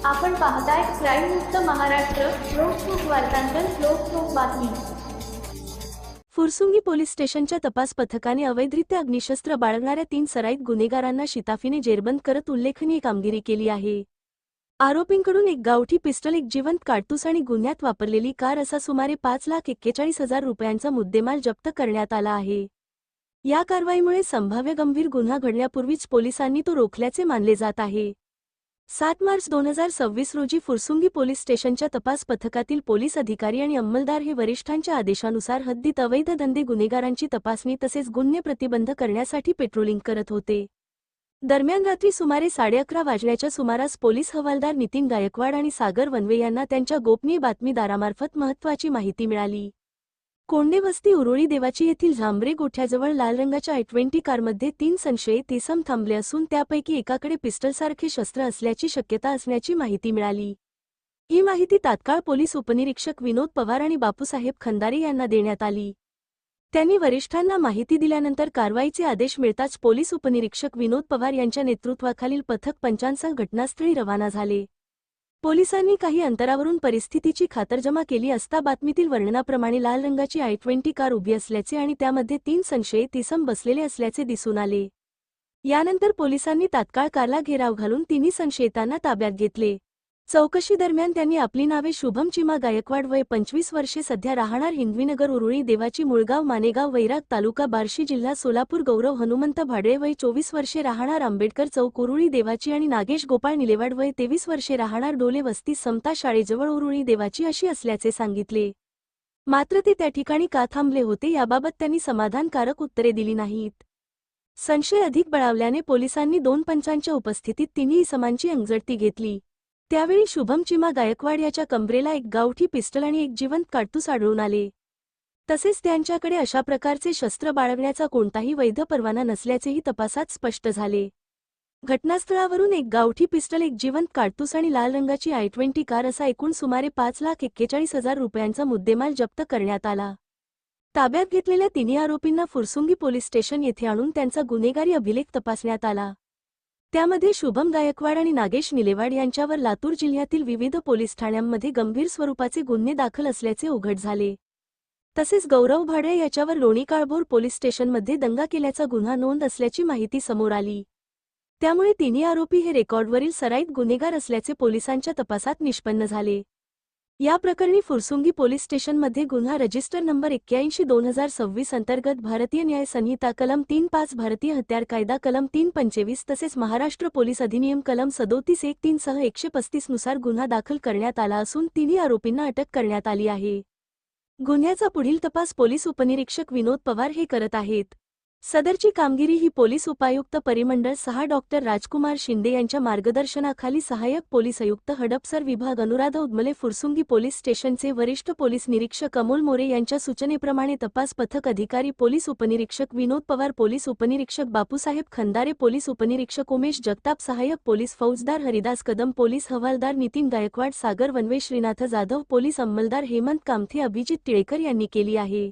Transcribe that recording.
आपण पाहताय क्राईम मुक्त महाराष्ट्र. लोकसुख वार्तांकन, लोकसुख बातमी. फुरसुंगी पोलीस स्टेशनच्या तपास पथकाने अवैधरित्या अग्निशस्त्र बाळगणाऱ्या 3 सराईत गुन्हेगारांना शिताफीने जेरबंद करत उल्लेखनीय कामगिरी केली आहे. आरोपींकडून एक गावठी पिस्टल, एक जिवंत काडतूस आणि गुन्ह्यात वापरलेली कार असा सुमारे 5,41,000 रुपयांचा मुद्देमाल जप्त करण्यात आला आहे. या कारवाईमुळे संभाव्य गंभीर गुन्हा घडण्यापूर्वीच पोलिसांनी तो रोखल्याचे मानले जात आहे. 7 मार्च 2026 रोजी फुरसुंगी पोलीस स्टेशनच्या तपास पथकातील पोलीस अधिकारी आणि अंमलदार हे वरिष्ठांच्या आदेशानुसार हद्दीत अवैध धंदे गुन्हेगारांची तपासणी तसेच गुन्हे प्रतिबंध करण्यासाठी पेट्रोलिंग करत होते. दरम्यान रात्री सुमारे 11:30 वाजण्याच्या सुमारास पोलीस हवालदार नितीन गायकवाड आणि सागर वनवे यांना त्यांच्या गोपनीय बातमीदारामार्फत महत्त्वाची माहिती मिळाली. कोंडेवस्ती उरोळी देवाची येथील झांबरे गोठ्याजवळ लाल रंगाच्या i20 कारमध्ये 3 संशयित इसम थांबले असून त्यापैकी एकाकडे पिस्टलसारखे शस्त्र असल्याची शक्यता असण्याची माहिती मिळाली. ही माहिती तात्काळ पोलीस उपनिरीक्षक विनोद पवार आणि बापूसाहेब खंदारे यांना देण्यात आली. त्यांनी वरिष्ठांना माहिती दिल्यानंतर कारवाईचे आदेश मिळताच पोलीस उपनिरीक्षक विनोद पवार यांच्या नेतृत्वाखालील पथक पंचांसह घटनास्थळी रवाना झाले. पोलिसांनी काही अंतरावरून परिस्थितीची खातरजमा केली असता बातमीतील वर्णनाप्रमाणे लाल रंगाची i20 कार उभी असल्याचे आणि त्यामध्ये 3 संशयित इसम बसलेले असल्याचे दिसून आले. यानंतर पोलिसांनी तात्काळ कारला घेराव घालून 3 संशयितांना ताब्यात घेतले. चौकशी दरम्यान त्यांनी आपली नावे शुभम चिमा गायकवाड वय 25 वर्षे सध्या राहणार हिंदवीनगर उरुळी देवाची मुळगाव मानेगाव वैराग तालुका बार्शी जिल्हा सोलापूर गौरव हनुमंत भाडळे वय 24 वर्षे राहणार आंबेडकर चौक उरुळी देवाची आणि नागेश गोपाळ निलेवाड वय 23 वर्षे राहणार डोले वस्ती समता शाळेजवळ उरुळी देवाची अशी असल्याचे सांगितले. मात्र ते त्या ठिकाणी का थांबले होते याबाबत त्यांनी समाधानकारक उत्तरे दिली नाहीत. संशय अधिक बळावल्याने पोलिसांनी 2 पंचांच्या उपस्थितीत 3 इसमांची अंगझडती घेतली. त्यावेळी शुभम चिमा गायकवाड याच्या कंबरेला एक गावठी पिस्टल आणि एक जिवंत काडतूस आढळून आले. तसेच त्यांच्याकडे अशा प्रकारचे शस्त्र बाळगण्याचा कोणताही वैध परवाना नसल्याचेही तपासात स्पष्ट झाले. घटनास्थळावरून एक गावठी पिस्टल, एक जिवंत काडतूस आणि लाल रंगाची i20 कार असा एकूण सुमारे 5,41,000 रुपयांचा मुद्देमाल जप्त करण्यात आला. ताब्यात घेतलेल्या 3 आरोपींना फुरसुंगी पोलीस स्टेशन येथे आणून त्यांचा गुन्हेगारी अभिलेख तपासण्यात आला. त्यामध्ये शुभम गायकवाड आणि नागेश निलेवाड यांच्यावर लातूर जिल्ह्यातील विविध पोलीस ठाण्यांमध्ये गंभीर स्वरूपाचे गुन्हे दाखल असल्याचे उघड झाले. तसेच गौरव भाडळे याच्यावर लोणी काळभोर पोलीस स्टेशनमध्ये दंगा केल्याचा गुन्हा नोंद असल्याची माहिती समोर आली. त्यामुळे 3 आरोपी हे रेकॉर्डवरील सराईत गुन्हेगार असल्याचे पोलिसांच्या तपासात निष्पन्न झाले. या प्रकरणी फुरसुंगी पोलीस स्टेशनमध्ये गुन्हा रजिस्टर नंबर 81/2026 अंतर्गत भारतीय न्याय संहिता कलम 3(5), भारतीय हत्यार कायदा कलम 3(25) तसेच महाराष्ट्र पोलीस अधिनियम कलम 37(1)(3) सह 135 नुसार गुन्हा दाखल करण्यात आला असून 3 आरोपींना अटक करण्यात आली आहे. गुन्ह्याचा पुढील तपास पोलीस उपनिरीक्षक विनोद पवार हे करत आहेत. सदरची कामगिरी ही पोलीस उपायुक्त परिमंडळ 6 डॉ. राजकुमार शिंदे यांच्या मार्गदर्शनाखाली सहाय्यक पोलीस आयुक्त हडपसर विभाग अनुराधा उदमले, फुरसुंगी पोलीस स्टेशनचे वरिष्ठ पोलीस निरीक्षक अमोल मोरे यांच्या सूचनेप्रमाणे तपास पथक अधिकारी पोलीस उपनिरीक्षक विनोद पवार, पोलीस उपनिरीक्षक बापूसाहेब खंदारे, पोलीस उपनिरीक्षक उमेश जगताप, सहाय्यक पोलीस फौजदार हरिदास कदम, पोलीस हवालदार नितीन गायकवाड, सागर वनवे, श्रीनाथ जाधव, पोलीस अंमलदार हेमंत कामथे, अभिजित टिळेकर यांनी केली आहे.